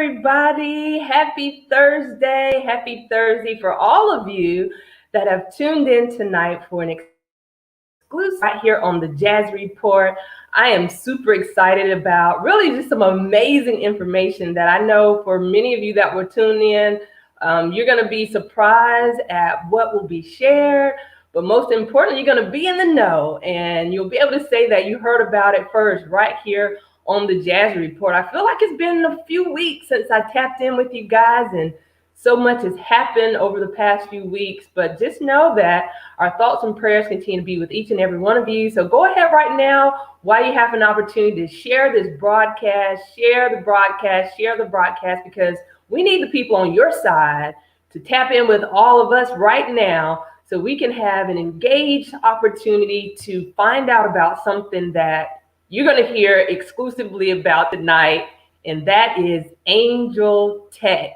everybody. Happy Thursday. Happy Thursday for all of you that have tuned in tonight for an exclusive right here on the Jazz Report. I am super excited about really just some amazing information that I know for many of you that were tuned in, you're going to be surprised at what will be shared. But most importantly, you're going to be in the know and you'll be able to say that you heard about it first right here on the Jazz Report. I feel like it's been a few weeks since I tapped in with you guys, and so much has happened over the past few weeks, but just know that our thoughts and prayers continue to be with each and every one of you. So go ahead right now while you have an opportunity to share this broadcast, share the broadcast, because we need the people on your side to tap in with all of us right now so we can have an engaged opportunity to find out about something that you're going to hear exclusively about tonight, and that is ANJEL Tech.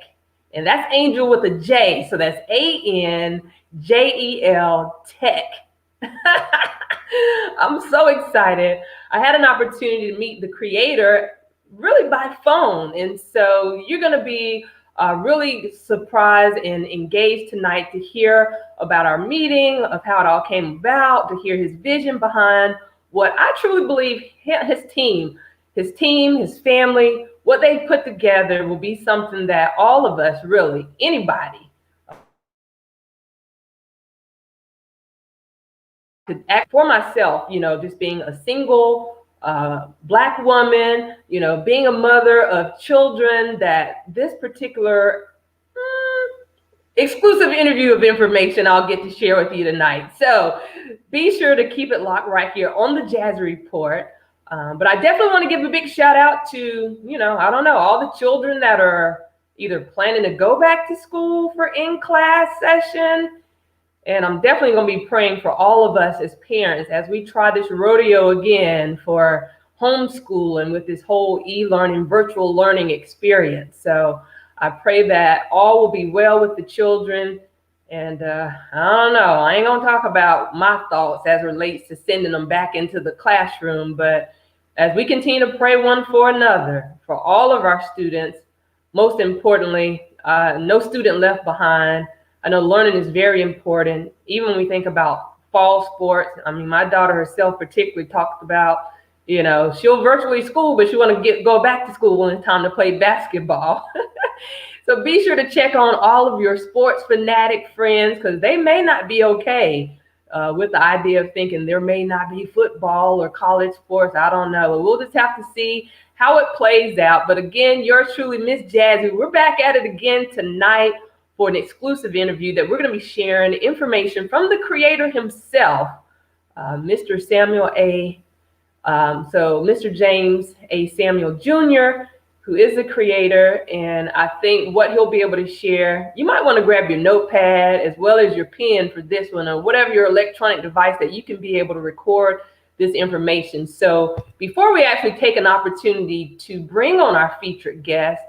And that's Angel with a J, so that's ANJEL Tech. I'm so excited. I had an opportunity to meet the creator really by phone, and so you're going to be really surprised and engaged tonight to hear about our meeting, of how it all came about, to hear his vision behind what I truly believe his team, his family, what they put together will be something that all of us, really, anybody, could act for myself, just being a single Black woman, being a mother of children, that this particular exclusive interview of information I'll get to share with you tonight. So be sure to keep it locked right here on the Jazz Report. But I definitely want to give a big shout out to, all the children that are either planning to go back to school for in-class session. And I'm definitely going to be praying for all of us as parents as we try this rodeo again for homeschooling with this whole e-learning, virtual learning experience. So I pray that all will be well with the children. And I don't know, I ain't going to talk about my thoughts as relates to sending them back into the classroom, but as we continue to pray one for another, for all of our students, most importantly, no student left behind. I know learning is very important. Even when we think about fall sports, my daughter herself particularly talked about, she'll virtually school, but she want to go back to school when it's time to play basketball. So be sure to check on all of your sports fanatic friends, because they may not be okay with the idea of thinking there may not be football or college sports. I don't know. We'll just have to see how it plays out. But again, yours truly, Miss Jazzy. We're back at it again tonight for an exclusive interview that we're going to be sharing information from the creator himself, Mr. Samuel A. So Mr. James A. Samuel Jr., who is the creator, and I think what he'll be able to share, you might want to grab your notepad as well as your pen for this one, or whatever your electronic device that you can be able to record this information. So before we actually take an opportunity to bring on our featured guest,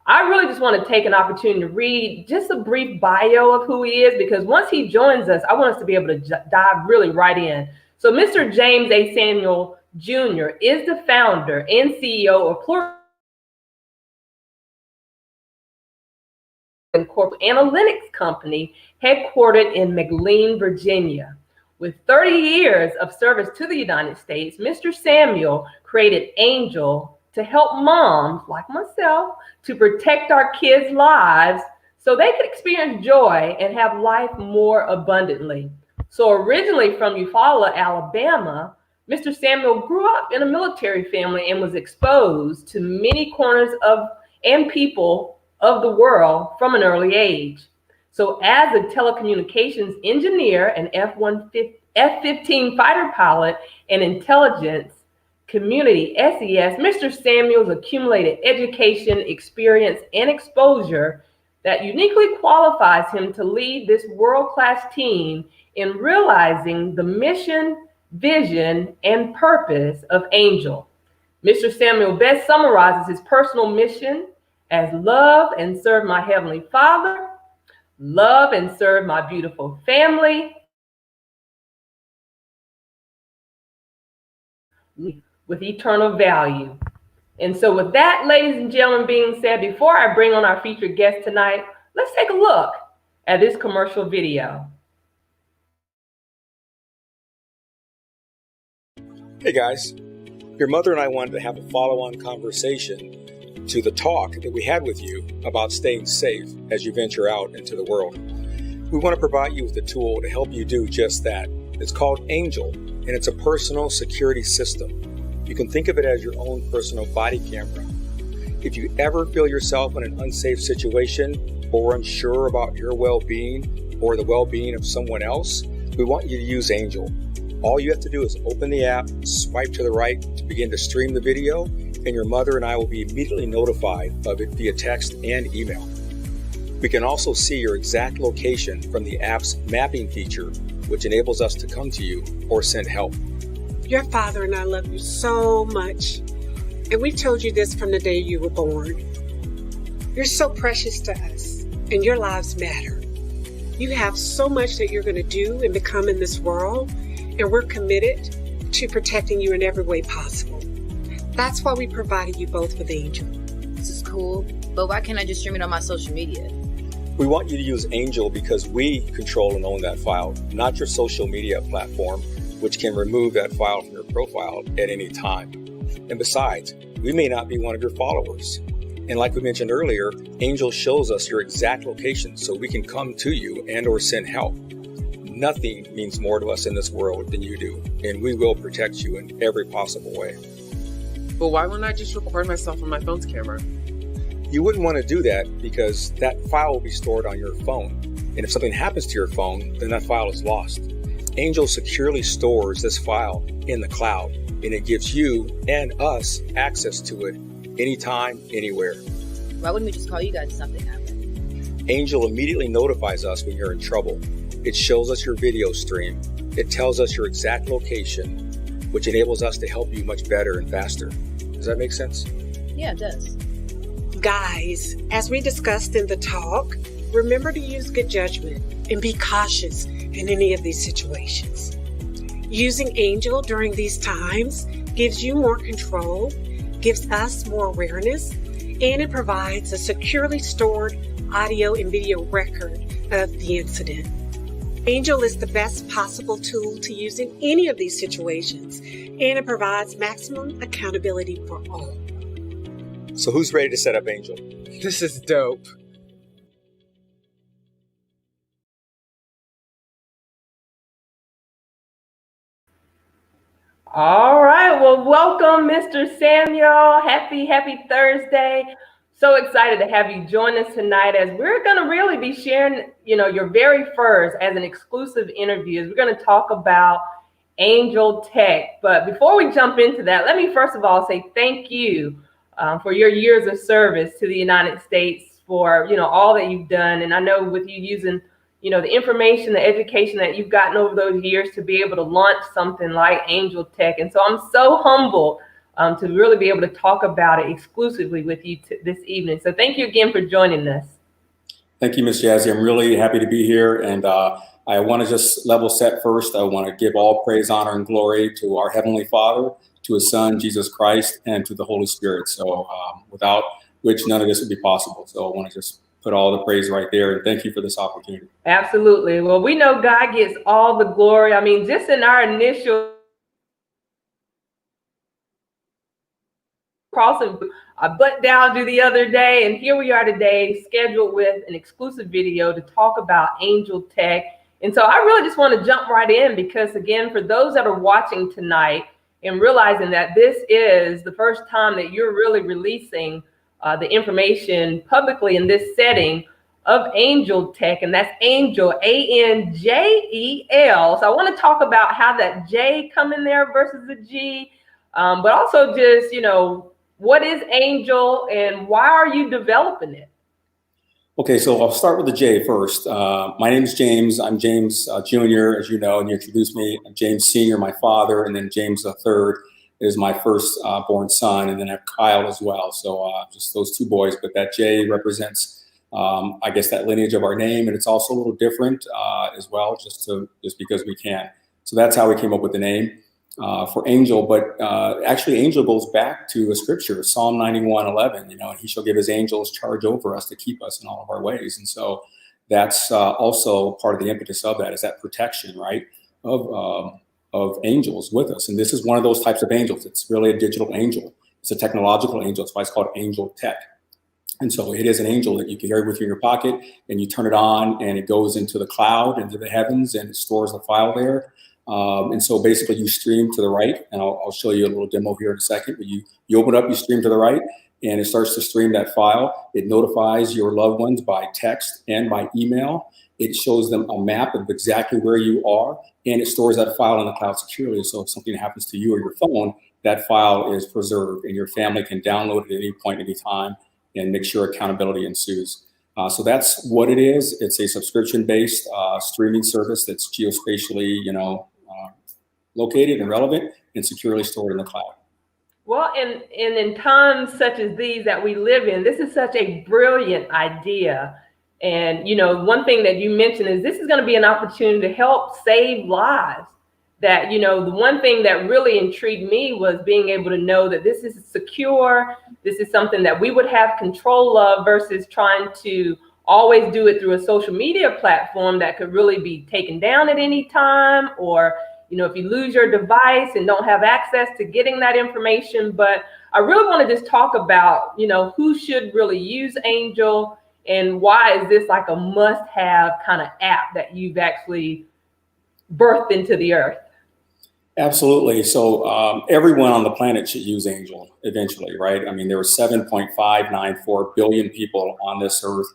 I really just want to take an opportunity to read just a brief bio of who he is, because once he joins us, I want us to be able to dive really right in. So Mr. James A. Samuel Jr. is the founder and CEO of Plural corporate analytics company headquartered in McLean, Virginia. With 30 years of service to the United States, Mr. Samuel created ANJEL to help moms like myself to protect our kids' lives so they could experience joy and have life more abundantly. So originally from Eufaula, Alabama, Mr. Samuel grew up in a military family and was exposed to many corners of and people of the world from an early age. So as a telecommunications engineer, an F-15 fighter pilot, and intelligence community SES, Mr. Samuel's accumulated education, experience, and exposure that uniquely qualifies him to lead this world-class team in realizing the mission, vision, and purpose of ANJEL. Mr. Samuel best summarizes his personal mission as love and serve my Heavenly Father, love and serve my beautiful family, with eternal value. And so with that, ladies and gentlemen, being said, before I bring on our featured guest tonight, let's take a look at this commercial video. Hey guys, your mother and I wanted to have a follow-on conversation to the talk that we had with you about staying safe as you venture out into the world. We want to provide you with a tool to help you do just that. It's called Angel, and it's a personal security system. You can think of it as your own personal body camera. If you ever feel yourself in an unsafe situation or unsure about your well-being or the well-being of someone else, we want you to use Angel. All you have to do is open the app, swipe to the right to begin to stream the video, and your mother and I will be immediately notified of it via text and email. We can also see your exact location from the app's mapping feature, which enables us to come to you or send help. Your father and I love you so much, and we've told you this from the day you were born. You're so precious to us, and your lives matter. You have so much that you're going to do and become in this world, and we're committed to protecting you in every way possible. That's why we provided you both with Angel. This is cool, but why can't I just stream it on my social media? We want you to use Angel because we control and own that file, not your social media platform, which can remove that file from your profile at any time. And besides, we may not be one of your followers. And like we mentioned earlier, Angel shows us your exact location so we can come to you and or send help. Nothing means more to us in this world than you do, and we will protect you in every possible way. But why wouldn't I just record myself on my phone's camera? You wouldn't want to do that because that file will be stored on your phone. And if something happens to your phone, then that file is lost. Angel securely stores this file in the cloud, and it gives you and us access to it anytime, anywhere. Why wouldn't we just call you guys if something happened? Angel immediately notifies us when you're in trouble. It shows us your video stream. It tells us your exact location, which enables us to help you much better and faster. Does that make sense? Yeah, it does. Guys, as we discussed in the talk, remember to use good judgment and be cautious in any of these situations. Using Angel during these times gives you more control, gives us more awareness, and it provides a securely stored audio and video record of the incident. Angel is the best possible tool to use in any of these situations, and it provides maximum accountability for all. So who's ready to set up Angel? This is dope. All right, well, welcome, Mr. Samuel. Happy Thursday. So excited to have you join us tonight as we're going to really be sharing, your very first as an exclusive interview. We're going to talk about ANJEL Tech. But before we jump into that, let me first of all say thank you for your years of service to the United States, for, all that you've done. And I know with you using, the information, the education that you've gotten over those years to be able to launch something like ANJEL Tech. And so I'm so humbled to really be able to talk about it exclusively with you this evening. So thank you again for joining us. Thank you, Ms. Jazzy. I'm really happy to be here. And I want to just level set first. I want to give all praise, honor, and glory to our Heavenly Father, to His Son, Jesus Christ, and to the Holy Spirit. So without which none of this would be possible. So I want to just put all the praise right there. And thank you for this opportunity. Absolutely. Well, we know God gets all the glory. I mean, just in our initial crossing I butt down to the other day, and here we are today scheduled with an exclusive video to talk about ANJEL Tech. And so I really just want to jump right in because, again, for those that are watching tonight and realizing that this is the first time that you're really releasing the information publicly in this setting of ANJEL Tech, and that's Angel, ANJEL. So I want to talk about how that J come in there versus the G, but also just, what is Angel and why are you developing it? Okay, so I'll start with the J first. My name is James. I'm James Jr., as you know, and you introduced me. I'm James Sr., my father, and then James III is my first born son, and then I have Kyle as well. So just those two boys, but that J represents, I guess, that lineage of our name, and it's also a little different as well, just because we can. So that's how we came up with the name. for angel, but actually angel goes back to a scripture, Psalm 91:11. You know, and he shall give his angels charge over us to keep us in all of our ways. And so that's also part of the impetus of that, is that protection, right, of angels with us. And this is one of those types of angels. It's really a digital angel. It's a technological angel. That's why it's called Angel Tech. And so it is an angel that you can carry with you in your pocket, and you turn it on and it goes into the cloud, into the heavens, and it stores a file there. And so basically you stream to the right, and I'll show you a little demo here in a second, but you open up, you stream to the right, and it starts to stream that file. It notifies your loved ones by text and by email. It shows them a map of exactly where you are, and it stores that file in the cloud securely. So if something happens to you or your phone, that file is preserved, and your family can download it at any point, any time, and make sure accountability ensues. So that's what it is. It's a subscription-based streaming service that's geospatially, located and relevant and securely stored in the cloud. Well, and in times such as these that we live in, this is such a brilliant idea. And, one thing that you mentioned is this is going to be an opportunity to help save lives. That, the one thing that really intrigued me was being able to know that this is secure. This is something that we would have control of versus trying to always do it through a social media platform that could really be taken down at any time, or if you lose your device and don't have access to getting that information. But I really want to just talk about, who should really use Angel, and why is this like a must-have kind of app that you've actually birthed into the earth? Absolutely. So everyone on the planet should use Angel eventually, right? I mean, there are 7.594 billion people on this earth,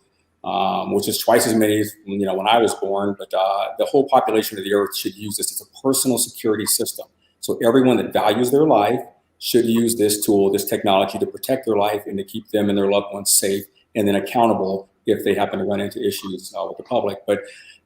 which is twice as many as, when I was born. But the whole population of the earth should use this. It's a personal security system. So everyone that values their life should use this tool, this technology, to protect their life and to keep them and their loved ones safe, and then accountable if they happen to run into issues with the public. But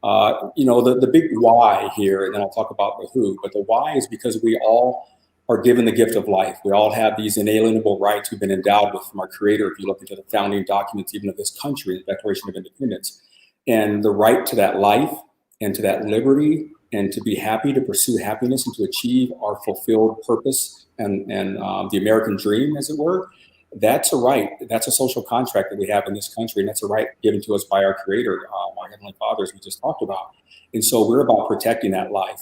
the big why here, and then I'll talk about the who, but the why is because we all are given the gift of life. We all have these inalienable rights we've been endowed with from our Creator. If you look into the founding documents, even of this country, the Declaration of Independence, and the right to that life and to that liberty, and to be happy, to pursue happiness, and to achieve our fulfilled purpose and the American dream, as it were. That's a right. That's a social contract that we have in this country, and that's a right given to us by our Creator, our Heavenly Father, as we just talked about. And so we're about protecting that life,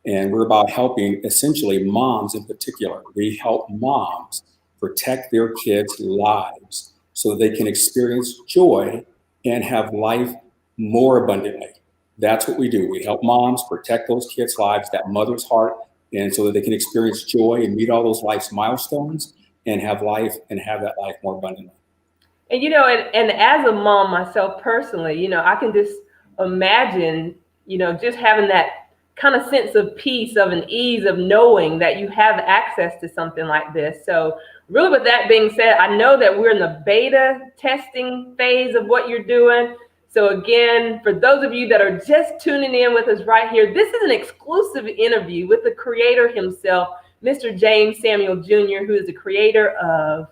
and we're about helping, essentially, moms in particular. We help moms protect their kids' lives so that they can experience joy and have life more abundantly. That's what we do. We help moms protect those kids' lives, that mother's heart, and so that they can experience joy and meet all those life's milestones, and have life and have that life more abundantly. And, and as a mom myself personally, I can just imagine, just having that kind of sense of peace, of an ease of knowing that you have access to something like this. So really, with that being said, I know that we're in the beta testing phase of what you're doing. So again, for those of you that are just tuning in with us right here, this is an exclusive interview with the creator himself, Mr. James Samuel Jr., who is the creator of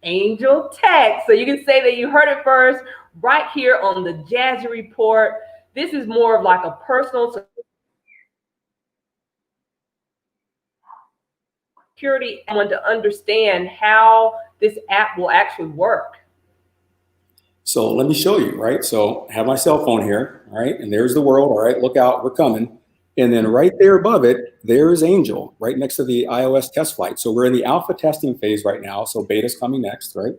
Angel Tech. So you can say that you heard it first right here on the Jazzy Report. This is more of like a personal security. I want to understand how this app will actually work. So let me show you, right? So I have my cell phone here, all right? And there's the world, all right? Look out, we're coming. And then right there above it, there's Angel, right next to the iOS test flight. So we're in the alpha testing phase right now. So beta's coming next, right?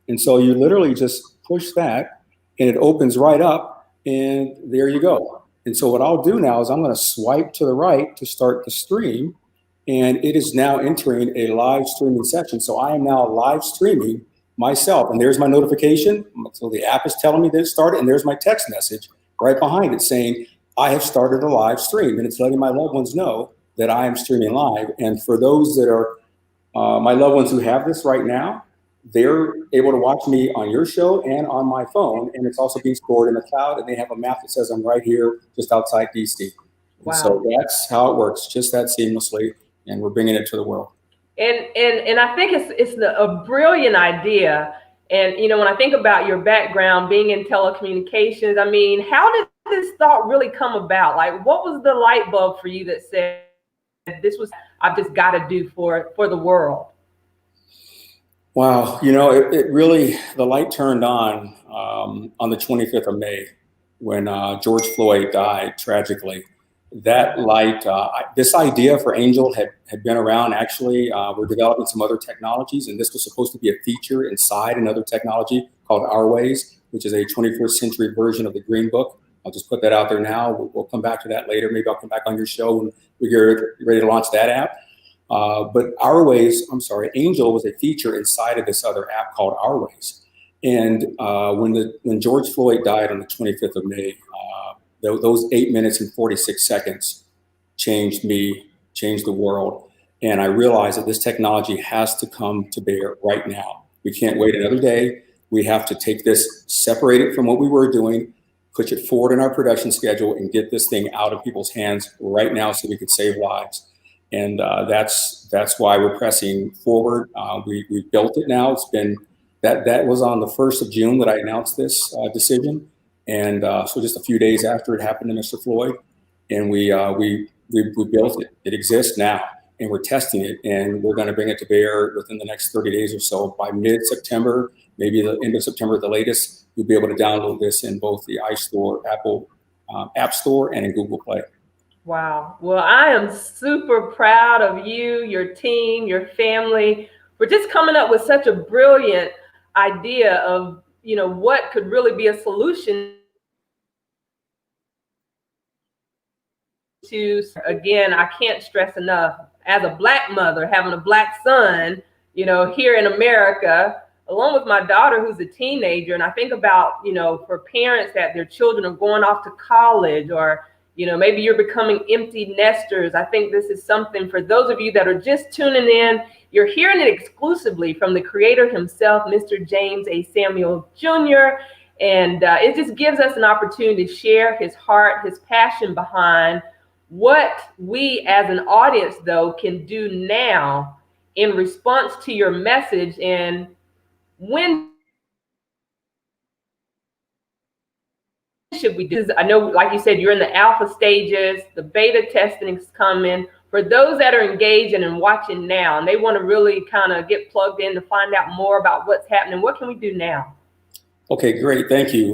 And so you literally just push that and it opens right up, and there you go. And so what I'll do now is I'm going to swipe to the right to start the stream, and it is now entering a live streaming section. So I am now live streaming myself, and there's my notification. So the app is telling me that it started, and there's my text message right behind it saying, I have started a live stream, and it's letting my loved ones know that I am streaming live. And for those that are my loved ones who have this right now, they're able to watch me on your show and on my phone, and it's also being stored in the cloud, and they have a map that says I'm right here just outside DC. Wow. And so that's how it works, just that seamlessly, and we're bringing it to the world. And I think it's a brilliant idea. And, when I think about your background being in telecommunications, I mean, how did this thought really come about? Like, what was the light bulb for you that said, this was, I've just got to do for the world? Wow, you know, it really, the light turned on the 25th of May when George Floyd died tragically. That light, this idea for Angel had been around. Actually, we're developing some other technologies, and this was supposed to be a feature inside another technology called Our Ways, which is a 21st century version of the Green Book. I'll just put that out there now. We'll come back to that later. Maybe I'll come back on your show when we're ready to launch that app. But Angel was a feature inside of this other app called Our Ways. And when George Floyd died on the 25th of May, those 8 minutes and 46 seconds changed me, changed the world. And I realized that this technology has to come to bear right now. We can't wait another day. We have to take this, separate it from what we were doing, push it forward in our production schedule, and get this thing out of people's hands right now so we can save lives. And that's why we're pressing forward. We built it now. It's been, that was on the 1st of June that I announced this decision. And so just a few days after it happened to Mr. Floyd, and we built it. It exists now, and we're testing it, and we're going to bring it to bear within the next 30 days or so. By mid-September, maybe the end of September at the latest, you'll be able to download this in both the iStore, Apple App Store, and in Google Play. Wow. Well, I am super proud of you, your team, your family, for just coming up with such a brilliant idea of, you know, what could really be a solution to, again, I can't stress enough, as a Black mother, having a Black son, you know, here in America, along with my daughter who's a teenager. And I think about, you know, for parents that their children are going off to college, or, you know, maybe you're becoming empty nesters. I think this is something for those of you that are just tuning in. You're hearing it exclusively from the creator himself, Mr. James A. Samuel Jr. And it just gives us an opportunity to share his heart, his passion behind what we as an audience, though, can do now in response to your message. And when should we do this? I know, like you said, you're in the alpha stages, the beta testing is coming. For those that are engaged and watching now, and they want to really kind of get plugged in to find out more about what's happening, what can we do now? Okay, great. Thank you.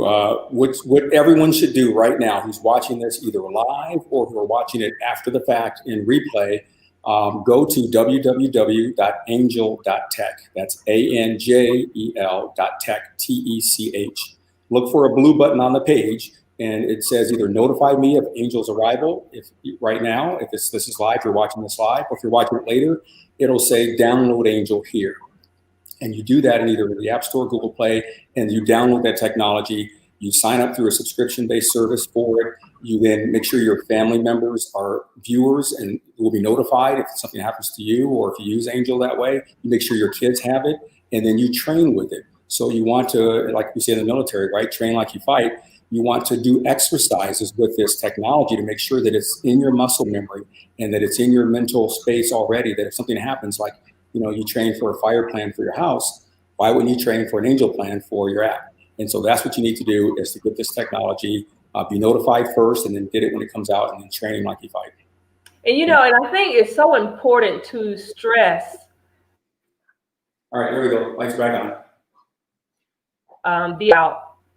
What everyone should do right now who's watching this either live or who are watching it after the fact in replay, go to www.angel.tech. That's ANJEL.tech, TECH. Look for a blue button on the page, and it says either notify me of Angel's arrival if right now, if this is live, you're watching this live, or if you're watching it later, it'll say download Angel here. And you do that in either the App Store, Google Play, and you download that technology. You sign up through a subscription-based service for it. You then make sure your family members are viewers and will be notified if something happens to you, or if you use Angel that way. You make sure your kids have it, and then you train with it. So you want to, like we say in the military, right? Train like you fight. You want to do exercises with this technology to make sure that it's in your muscle memory and that it's in your mental space already, that if something happens, like, you know, you train for a fire plan for your house, why wouldn't you train for an Angel plan for your app? And so that's what you need to do, is to get this technology, be notified first, and then get it when it comes out, and then train like you fight. And, you know, and I think it's so important to stress. All right, there we go. Lights back on.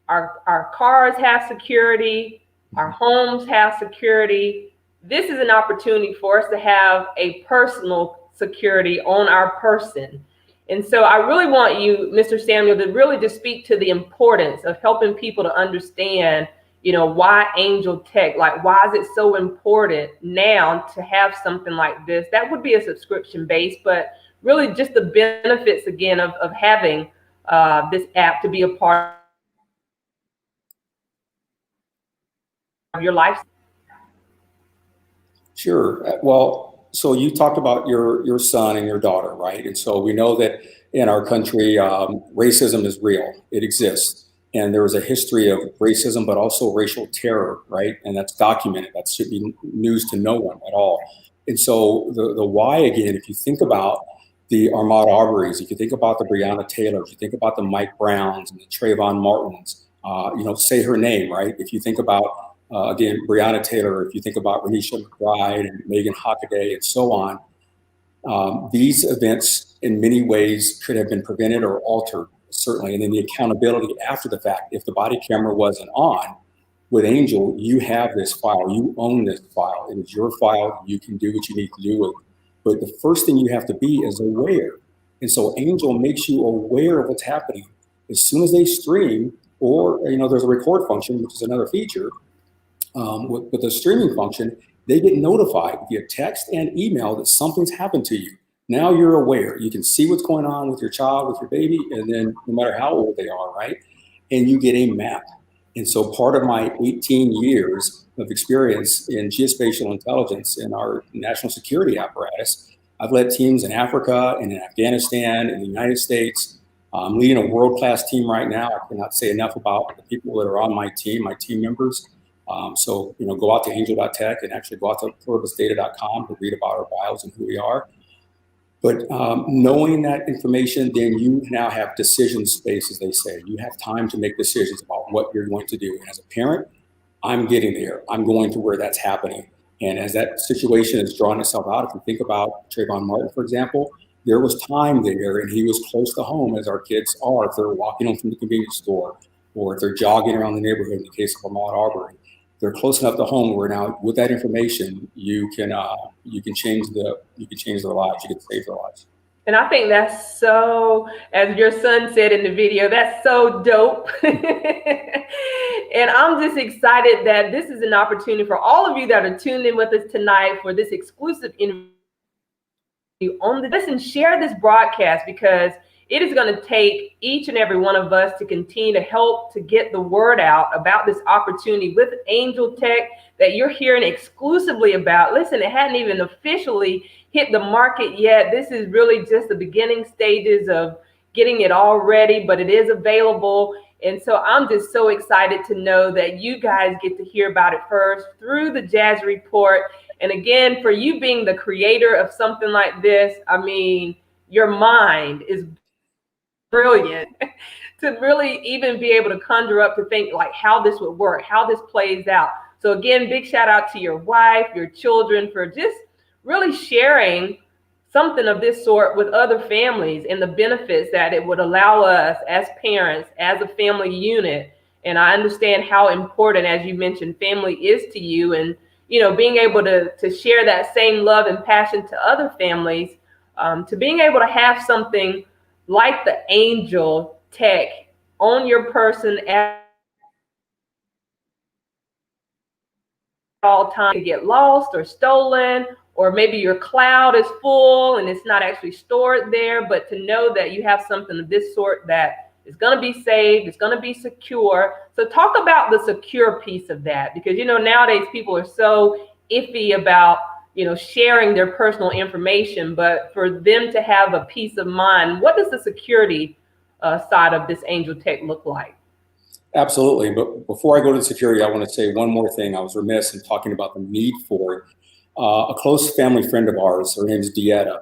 Our cars have security, our homes have security. This is an opportunity for us to have a personal security on our person. And so I really want you, Mr. Samuel, to really just speak to the importance of helping people to understand, you know, why Angel Tech, like, why is it so important now to have something like this? That would be a subscription base, but really just the benefits, again, of having this app to be a part of your life. Sure. Well, so you talked about your son and your daughter, right? And so we know that in our country, racism is real. It exists. And there is a history of racism, but also racial terror, right? And that's documented. That should be news to no one at all. And so the why, again, if you think about the Ahmaud Arbery's, if you think about the Breonna Taylors, you think about the Mike Browns and the Trayvon Martins, you know, say her name, right? If you think about again, Breonna Taylor, if you think about Renisha McBride and Megan Hockaday and so on, these events in many ways could have been prevented or altered, certainly. And then the accountability after the fact. If the body camera wasn't on, with Angel, you have this file, you own this file. It is your file, you can do what you need to do with it. But the first thing you have to be is aware. And so Angel makes you aware of what's happening. As soon as they stream, or there's a record function, which is another feature, with the streaming function, they get notified via text and email that something's happened to you. Now you're aware. You can see what's going on with your child, with your baby, and then no matter how old they are, right? And you get a map. And so part of my 18 years of experience in geospatial intelligence in our national security apparatus, I've led teams in Africa and in Afghanistan, in the United States. I'm leading a world-class team right now. I cannot say enough about the people that are on my team members. So go out to angel.tech and actually go out to pluribusdata.com to read about our bios and who we are. But knowing that information, then you now have decision space, as they say. You have time to make decisions about what you're going to do. And as a parent, I'm getting there. I'm going to where that's happening. And as that situation is drawing itself out, if you think about Trayvon Martin, for example, there was time there and he was close to home, as our kids are if they're walking home from the convenience store or if they're jogging around the neighborhood in the case of Ahmaud Arbery. They're close enough to home where now with that information you can change their lives, you can save their lives. And I think that's so, as your son said in the video, that's so dope. And I'm just excited that this is an opportunity for all of you that are tuned in with us tonight for this exclusive interview on the listen, share this broadcast, because it is going to take each and every one of us to continue to help to get the word out about this opportunity with Angel Tech that you're hearing exclusively about. Listen, it hadn't even officially hit the market yet. This is really just the beginning stages of getting it all ready, but it is available. And so I'm just so excited to know that you guys get to hear about it first through the Jazz Report. And again, for you being the creator of something like this, I mean, your mind is brilliant to really even be able to conjure up to think like how this would work, how this plays out. So again, big shout out to your wife, your children for just really sharing something of this sort with other families and the benefits that it would allow us as parents, as a family unit. And I understand how important, as you mentioned, family is to you, and being able to share that same love and passion to other families, to being able to have something like the Angel Tech on your person at all times, to get lost or stolen, or maybe your cloud is full and it's not actually stored there, but to know that you have something of this sort that is going to be saved, it's going to be secure. So talk about the secure piece of that, because nowadays people are so iffy about sharing their personal information, but for them to have a peace of mind, what does the security side of this Angel Tech look like? Absolutely. But before I go to security, I want to say one more thing. I was remiss in talking about the need for it. A close family friend of ours, her name is Dieta.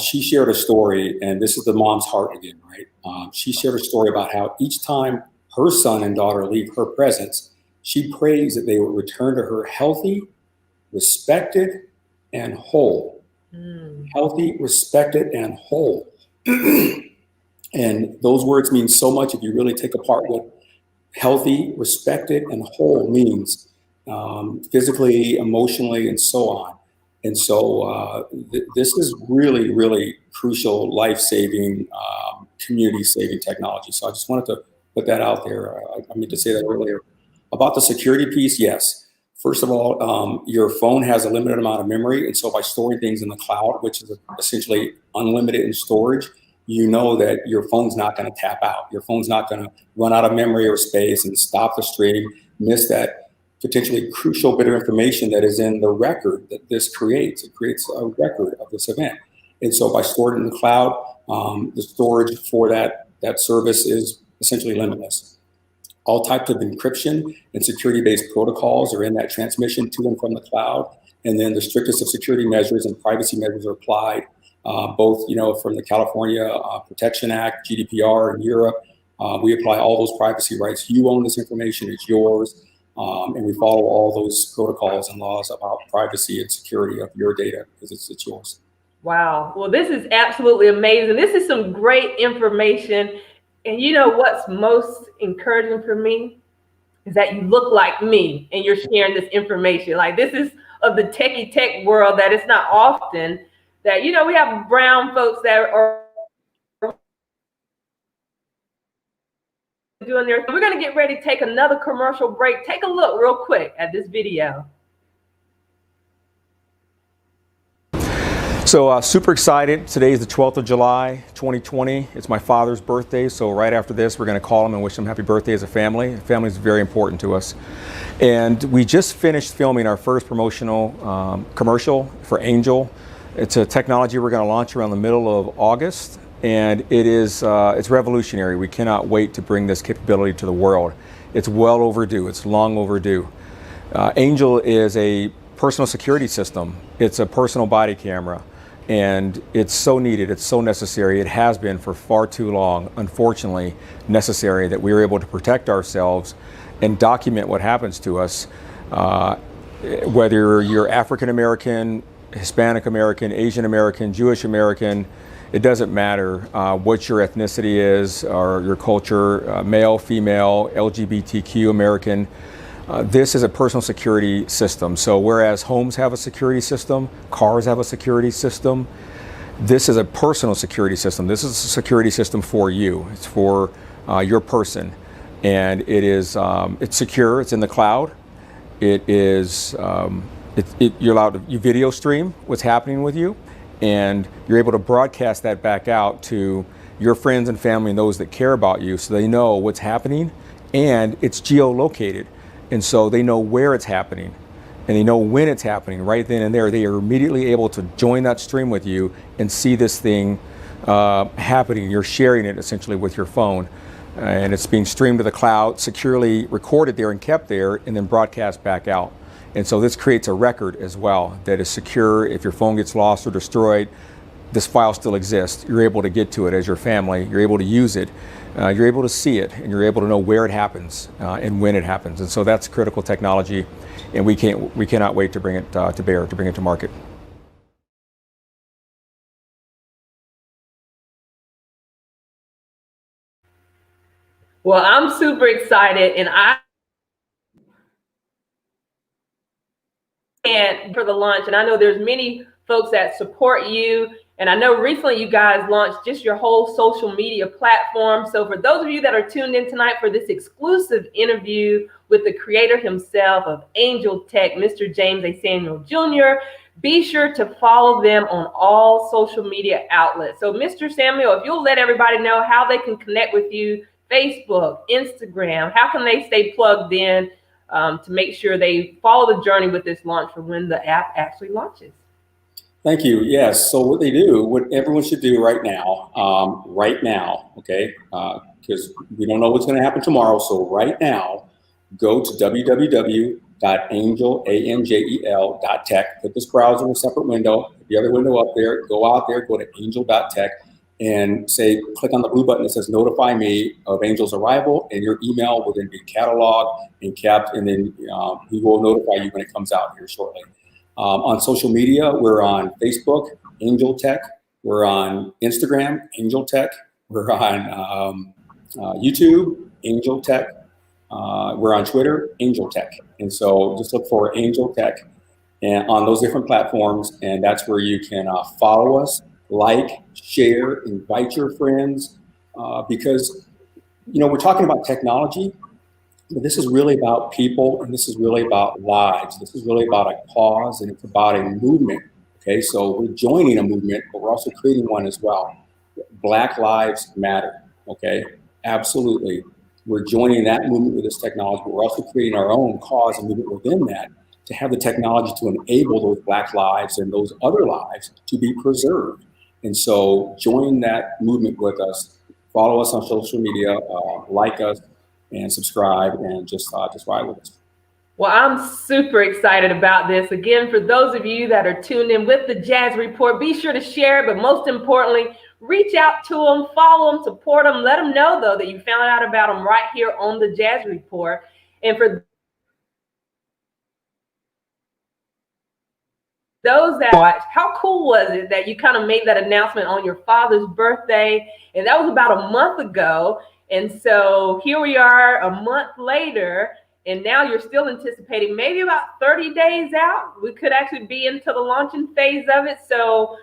She shared a story, and this is the mom's heart again, right? She shared a story about how each time her son and daughter leave her presence, she prays that they would return to her healthy, respected, and whole. Healthy, respected, and whole. And those words mean so much if you really take apart what healthy, respected, and whole means, physically, emotionally, and so on. And so this is really, really crucial, life-saving, community-saving technology. So I just wanted to put that out there. I meant to say that earlier. About the security piece, yes. First of all, your phone has a limited amount of memory. And so by storing things in the cloud, which is essentially unlimited in storage, you know that your phone's not going to tap out. Your phone's not going to run out of memory or space and stop the stream, miss that potentially crucial bit of information that is in the record that this creates. It creates a record of this event. And so by storing it in the cloud, the storage for that service is essentially limitless. All types of encryption and security-based protocols are in that transmission to and from the cloud. And then the strictest of security measures and privacy measures are applied, both from the California Protection Act, GDPR in Europe. We apply all those privacy rights. You own this information, it's yours. And we follow all those protocols and laws about privacy and security of your data because it's yours. Wow. Well, this is absolutely amazing. This is some great information. And you know what's most encouraging for me is that you look like me and you're sharing this information. Like, this is of the techie tech world that it's not often that, you know, we have brown folks that are doing their, we're going to get ready to take another commercial break. Take a look real quick at this video. So super excited. Today is the 12th of July, 2020. It's my father's birthday. So right after this, we're going to call him and wish him happy birthday as a family. Family is very important to us. And we just finished filming our first promotional commercial for Angel. It's a technology we're going to launch around the middle of August. And it is it's revolutionary. We cannot wait to bring this capability to the world. It's well overdue. It's long overdue. Angel is a personal security system. It's a personal body camera. And it's so needed, it's so necessary. It has been for far too long, unfortunately, necessary that we are able to protect ourselves and document what happens to us, whether you're African American, Hispanic American, Asian American, Jewish American. It doesn't matter what your ethnicity is or your culture, male, female, LGBTQ American. This is a personal security system. So whereas homes have a security system, cars have a security system, this is a personal security system. This is a security system for you. It's for your person. And it is, it's secure, it's in the cloud. It is, you're allowed to, you video stream what's happening with you, and you're able to broadcast that back out to your friends and family and those that care about you so they know what's happening, and it's geolocated. And so they know where it's happening and they know when it's happening right then and there. They are immediately able to join that stream with you and see this thing happening. You're sharing it essentially with your phone, and it's being streamed to the cloud, securely recorded there and kept there, and then broadcast back out. And so this creates a record as well that is secure. If your phone gets lost or destroyed, this file still exists. You're able to get to it as your family. You're able to use it. You're able to see it, and you're able to know where it happens and when it happens. And so that's critical technology, and we cannot wait to bring it to bear, to bring it to market. Well, I'm super excited, and for the launch, and I know there's many folks that support you. And I know recently you guys launched just your whole social media platform. So for those of you that are tuned in tonight for this exclusive interview with the creator himself of Angel Tech, Mr. James A. Samuel Jr., be sure to follow them on all social media outlets. So Mr. Samuel, if you'll let everybody know how they can connect with you, Facebook, Instagram, how can they stay plugged in to make sure they follow the journey with this launch for when the app actually launches? Thank you. Yes. So what they do, what everyone should do right now, okay, because we don't know what's going to happen tomorrow. So right now, go to www.angel.tech. Put this browser in a separate window. Put the other window up there. Go out there. Go to angel.tech and click on the blue button that says "Notify me of Angel's arrival," and your email will then be cataloged and kept, and then we will notify you when it comes out here shortly. On social media, we're on Facebook, Angel Tech. We're on Instagram, Angel Tech. We're on YouTube, Angel Tech. We're on Twitter, Angel Tech. And so just look for Angel Tech and on those different platforms, and that's where you can follow us, like, share, invite your friends, because we're talking about technology. But this is really about people, and this is really about lives. This is really about a cause, and it's about a movement. Okay, so we're joining a movement, but we're also creating one as well. Black Lives Matter. Okay, absolutely. We're joining that movement with this technology, but we're also creating our own cause and movement within that to have the technology to enable those Black lives and those other lives to be preserved. And so join that movement with us. Follow us on social media, like us, and subscribe, and just ride with us. Well, I'm super excited about this. Again, for those of you that are tuned in with the Jazz Report, be sure to share it, but most importantly, reach out to them, follow them, support them. Let them know, though, that you found out about them right here on the Jazz Report. And for those that watch, how cool was it that you kind of made that announcement on your father's birthday? And that was about a month ago. And so here we are a month later, and now you're still anticipating maybe about 30 days out, we could actually be into the launching phase of it. So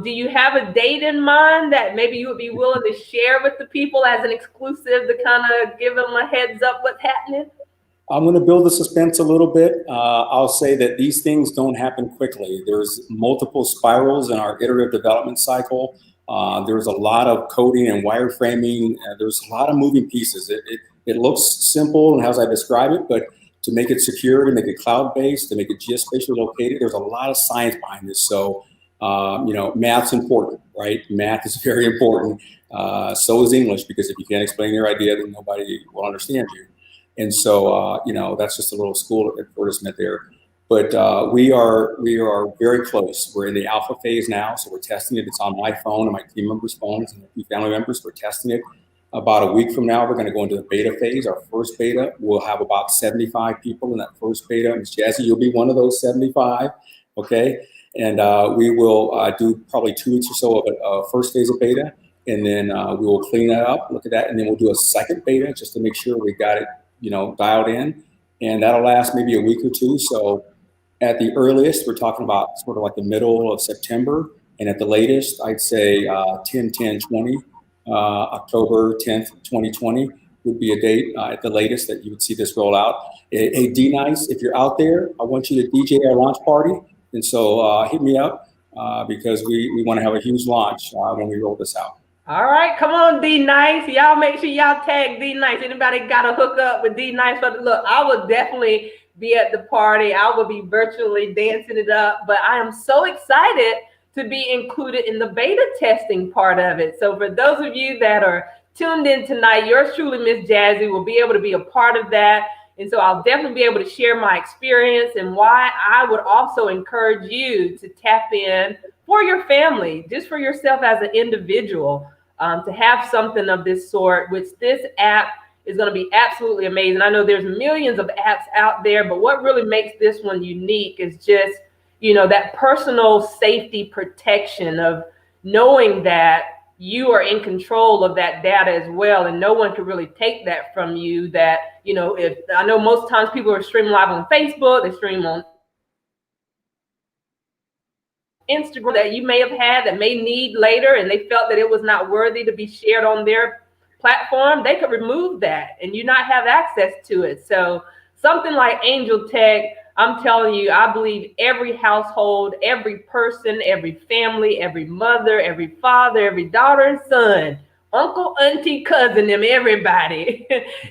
do you have a date in mind that maybe you would be willing to share with the people as an exclusive to kind of give them a heads up what's happening? I'm going to build the suspense a little bit. I'll say that these things don't happen quickly. There's multiple spirals in our iterative development cycle. There's a lot of coding and wireframing. There's a lot of moving pieces. It looks simple and as I describe it, but to make it secure, to make it cloud-based, to make it geospatially located, there's a lot of science behind this. So, math's important, right? Math is very important. So is English, because if you can't explain your idea, then nobody will understand you. And so, that's just a little school advertisement there. But we are very close. We're in the alpha phase now, so we're testing it. It's on my phone and my team members' phones and a few family members. We're testing it. About a week from now, we're going to go into the beta phase. Our first beta, we'll have about 75 people in that first beta. Ms. Jazzy, you'll be one of those 75, okay? And we will do probably 2 weeks or so of a first phase of beta, and then we will clean that up, look at that, and then we'll do a second beta just to make sure we got it, dialed in, and that'll last maybe a week or two. So at the earliest, we're talking about sort of like the middle of September, and at the latest, I'd say 10/10/20, October 10th, 2020 would be a date at the latest that you would see this roll out. Hey, D-Nice, if you're out there, I want you to DJ our launch party, and so hit me up because we want to have a huge launch when we roll this out. All right, come on, D-Nice. Y'all make sure y'all tag D-Nice. Anybody got to hook up with D-Nice? Look, I would definitely be at the party. I will be virtually dancing it up. But I am so excited to be included in the beta testing part of it. So for those of you that are tuned in tonight, yours truly, Miss Jazzy, will be able to be a part of that. And so I'll definitely be able to share my experience and why I would also encourage you to tap in for your family, just for yourself as an individual. To have something of this sort, which this app is going to be absolutely amazing. I know there's millions of apps out there, but what really makes this one unique is just, that personal safety protection of knowing that you are in control of that data as well, and no one can really take that from you. That, if I know most times people are streaming live on Facebook, they stream on Instagram that you may have had that may need later, and they felt that it was not worthy to be shared on their platform, they could remove that and you not have access to it. So something like Angel Tech, I'm telling you, I believe every household, every person, every family, every mother, every father, every daughter and son, uncle, auntie, cousin, them, everybody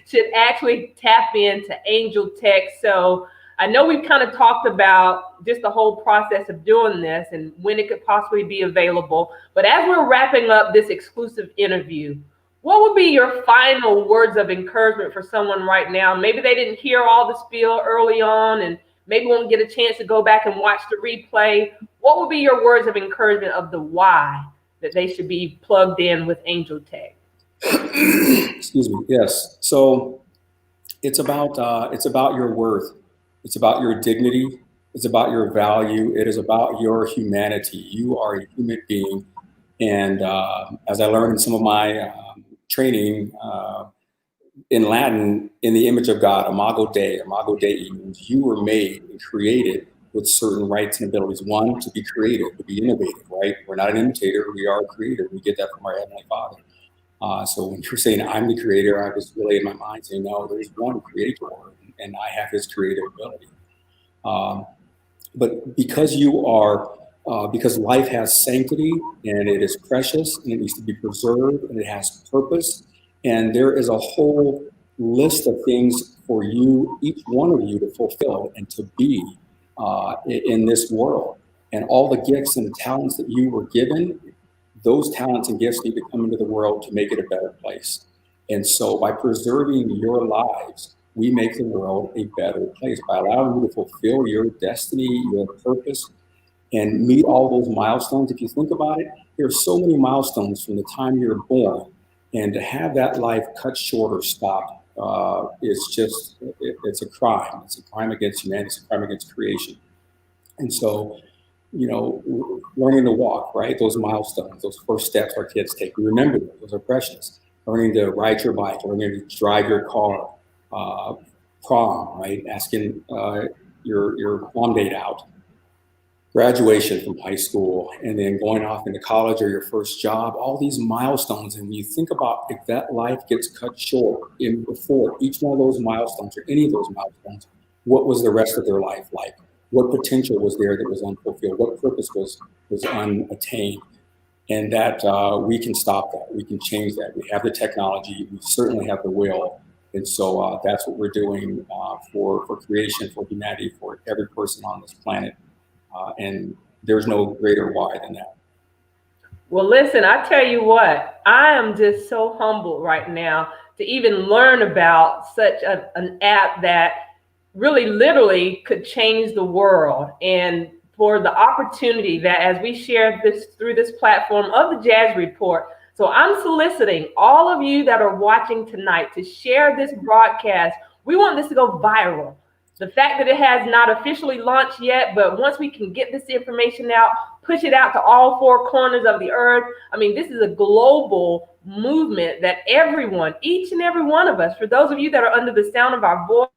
should actually tap into Angel Tech. So I know we've kind of talked about just the whole process of doing this and when it could possibly be available. But as we're wrapping up this exclusive interview, what would be your final words of encouragement for someone right now? Maybe they didn't hear all the spiel early on and maybe won't get a chance to go back and watch the replay. What would be your words of encouragement of the why that they should be plugged in with Angel Tech? Excuse me. Yes. So it's about your worth. It's about your dignity. It's about your value. It is about your humanity. You are a human being. And as I learned in some of my training in Latin, in the image of God, imago Dei, means you were made and created with certain rights and abilities. One, to be creative, to be innovative, right? We're not an imitator, we are a creator. We get that from our Heavenly Father. So when you're saying I'm the creator, I was really in my mind saying, no, there's one creator, and I have his creative ability. But because because life has sanctity and it is precious and it needs to be preserved and it has purpose, and there is a whole list of things for you, each one of you, to fulfill and to be in this world. And all the gifts and the talents that you were given, those talents and gifts need to come into the world to make it a better place. And so by preserving your lives, we make the world a better place by allowing you to fulfill your destiny, your purpose, and meet all those milestones. If you think about it, there are so many milestones from the time you're born, and to have that life cut short or stopped is just, it's a crime. It's a crime against humanity. It's a crime against creation. And so learning to walk, right? Those milestones, those first steps our kids take. We remember those. Those are precious. Learning to ride your bike, learning to drive your car, prom, right? Asking your prom date out, graduation from high school, and then going off into college or your first job, all these milestones. And when you think about if that life gets cut short before each one of those milestones or any of those milestones, what was the rest of their life like? What potential was there that was unfulfilled? What purpose was unattained? And that we can stop that. We can change that. We have the technology. We certainly have the will. And so that's what we're doing for creation, for humanity, for every person on this planet. And there's no greater why than that. Well, listen, I tell you what, I am just so humbled right now to even learn about such an app that really literally could change the world, and for the opportunity that as we share this through this platform of the Jazz Report. So I'm soliciting all of you that are watching tonight to share this broadcast. We want this to go viral. The fact that it has not officially launched yet, but once we can get this information out, push it out to all four corners of the earth. I mean, this is a global movement that everyone, each and every one of us, for those of you that are under the sound of our voice,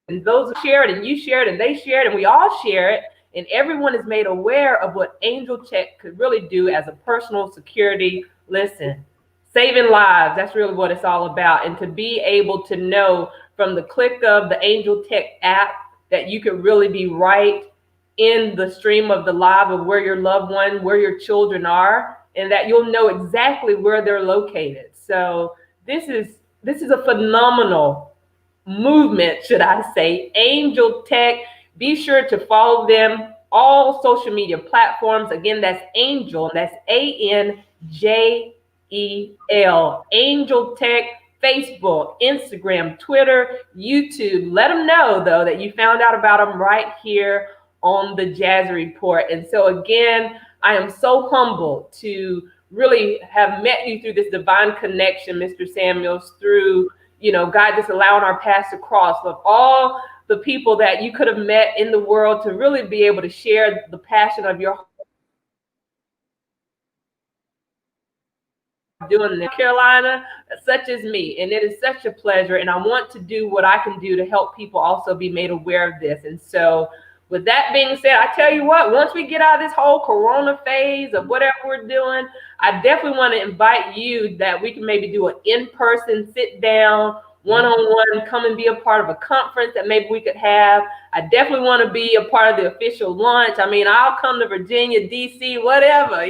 and those who share it, and you share it, and they share it, and we all share it, and everyone is made aware of what Angel Tech could really do as a personal security. Listen, saving lives, that's really what it's all about. And to be able to know from the click of the Angel Tech app that you could really be right in the stream of the live of where your loved one, where your children are, and that you'll know exactly where they're located. So this is a phenomenal movement, should I say. Angel Tech, be sure to follow them, all social media platforms. Again, that's Angel, that's ANJEL, Angel Tech, Facebook, Instagram, Twitter, YouTube. Let them know, though, that you found out about them right here on the Jazz Report. And so again, I am so humbled to really have met you through this divine connection, Mr. Samuels, through God just allowing our paths to cross, of all the people that you could have met in the world, to really be able to share the passion of your doing in Carolina, such as me. And it is such a pleasure. And I want to do what I can do to help people also be made aware of this. And so with that being said, I tell you what, once we get out of this whole Corona phase of whatever we're doing, I definitely want to invite you that we can maybe do an in-person sit down, one-on-one, come and be a part of a conference that maybe we could have. I definitely want to be a part of the official launch. I mean, I'll come to Virginia, DC, whatever,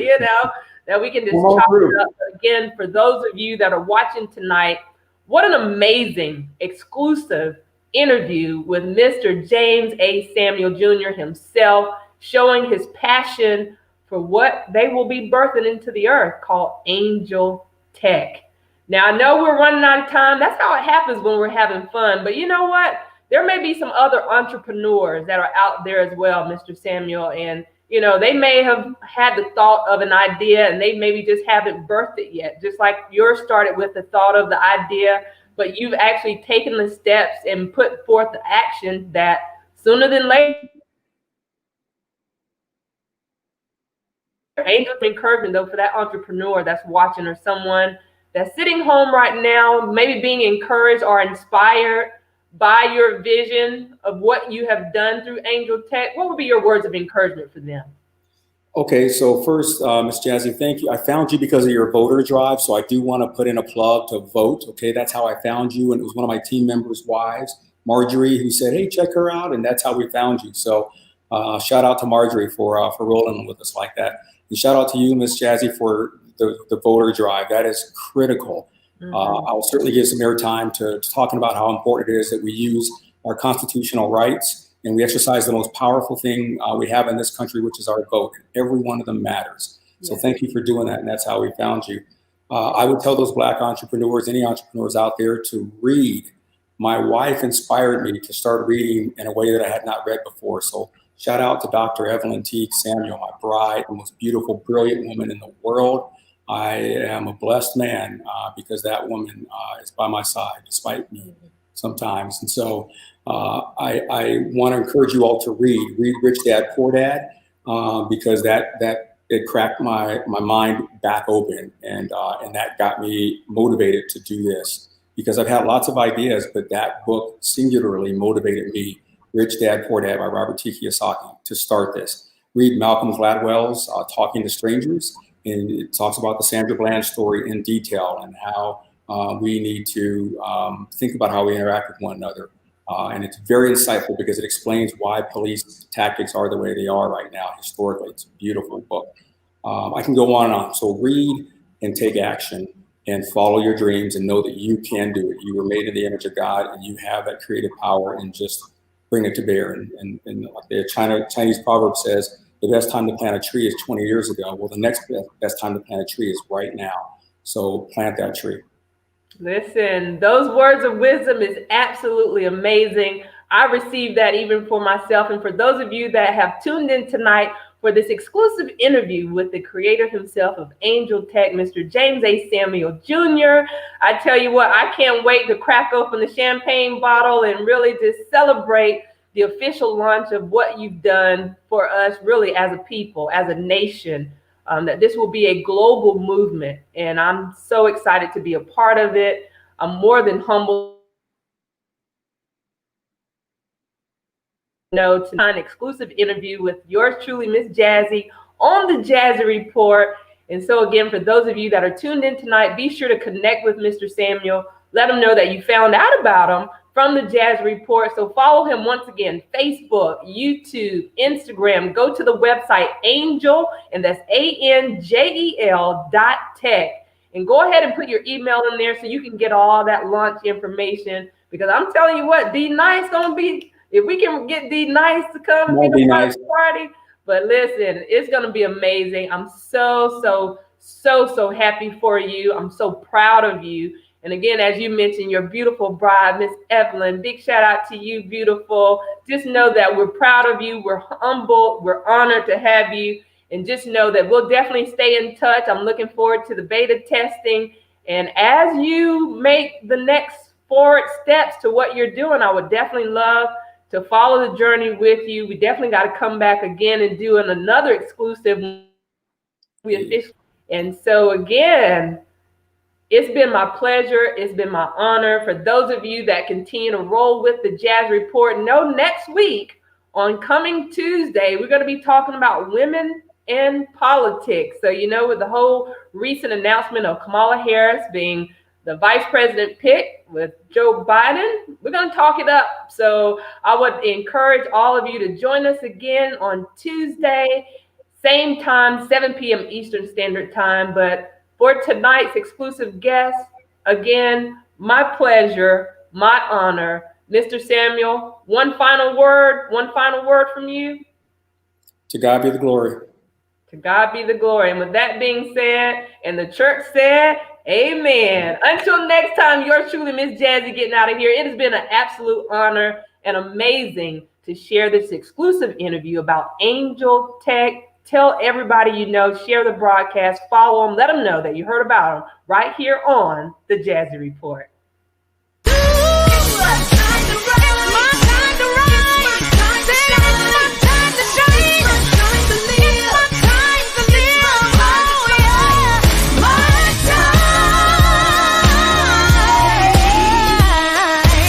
that we can just chop it up. Again, for those of you that are watching tonight, what an amazing exclusive interview with Mr. James A. Samuel Jr. himself, showing his passion for what they will be birthing into the earth, called Angel Tech. Now, I know we're running out of time. That's how it happens when we're having fun. But you know what? There may be some other entrepreneurs that are out there as well, Mr. Samuel. And, they may have had the thought of an idea and they maybe just haven't birthed it yet. Just like yours started with the thought of the idea, but you've actually taken the steps and put forth the action that sooner than later, angel encouragement, though, for that entrepreneur that's watching, or someone that's sitting home right now, maybe being encouraged or inspired by your vision of what you have done through Angel Tech. What would be your words of encouragement for them? Okay, so first, Ms. Jazzy, thank you. I found you because of your voter drive, so I do want to put in a plug to vote. Okay, that's how I found you, and it was one of my team members' wives, Marjorie, who said, "Hey, check her out," and that's how we found you. So, shout out to Marjorie for rolling with us like that, and shout out to you, Ms. Jazzy, for the voter drive. That is critical. I'll certainly give some airtime to talking about how important it is that we use our constitutional rights and we exercise the most powerful thing we have in this country, which is our vote. Every one of them matters. So thank you for doing that, and that's how we found you. I would tell those Black entrepreneurs, any entrepreneurs out there, to read. My wife inspired me to start reading in a way that I had not read before. So shout out to Dr. Evelyn Teague Samuel, my bride, the most beautiful, brilliant woman in the world. I am a blessed man because that woman is by my side, despite me sometimes. And so I want to encourage you all to read Rich Dad Poor Dad, because it cracked my mind back open, and that got me motivated to do this, because I've had lots of ideas, but that book singularly motivated me. Rich Dad Poor Dad by Robert T. Kiyosaki, to start this. Read Malcolm Gladwell's Talking to Strangers, and it talks about the Sandra Bland story in detail and how we need to think about how we interact with one another. And it's very insightful because it explains why police tactics are the way they are right now historically. It's a beautiful book. I can go on and on. So read and take action and follow your dreams and know that you can do it. You were made in the image of God, and you have that creative power, and just bring it to bear. And like the Chinese proverb says, the best time to plant a tree is 20 years ago. Well, the next best time to plant a tree is right now. So plant that tree. Listen, those words of wisdom is absolutely amazing. I received that even for myself. And for those of you that have tuned in tonight for this exclusive interview with the creator himself of Angel Tech, Mr. James A. Samuel Jr., I tell you what, I can't wait to crack open the champagne bottle and really just celebrate the official launch of what you've done for us, really as a people, as a nation. That this will be a global movement, and I'm so excited to be a part of it. I'm more than humbled to an exclusive interview with yours truly, Miss Jazzy, on the Jazzy Report. And so again, for those of you that are tuned in tonight, be sure to connect with Mr. Samuel. Let him know that you found out about him from the Jazzy Report. So follow him once again, Facebook, YouTube, Instagram. Go to the website Angel, and that's ANJEL.tech. And go ahead and put your email in there so you can get all that launch information. Because I'm telling you what, D Nice gonna be, if we can get D Nice to come to the party. But listen, it's gonna be amazing. I'm so happy for you. I'm so proud of you. And again, as you mentioned, your beautiful bride, Miss Evelyn, big shout out to you, beautiful. Just know that we're proud of you. We're humbled. We're honored to have you. And just know that we'll definitely stay in touch. I'm looking forward to the beta testing. And as you make the next forward steps to what you're doing, I would definitely love to follow the journey with you. We definitely got to come back again and do another exclusive. And so again, it's been my pleasure. It's been my honor. For those of you that continue to roll with the Jazz Report, know next week on coming Tuesday, we're going to be talking about women in politics. So, you know, with the whole recent announcement of Kamala Harris being the vice president pick with Joe Biden, we're going to talk it up. So I would encourage all of you to join us again on Tuesday, same time, 7 p.m. Eastern Standard Time. But for tonight's exclusive guest, again, my pleasure, my honor. Mr. Samuel, one final word from you. To God be the glory. To God be the glory. And with that being said, and the church said, amen. Until next time, yours truly, Miss Jazzy, getting out of here. It has been an absolute honor and amazing to share this exclusive interview about Angel Tech. Tell everybody you know, share the broadcast, follow them, let them know that you heard about them right here on the Jazzy Report.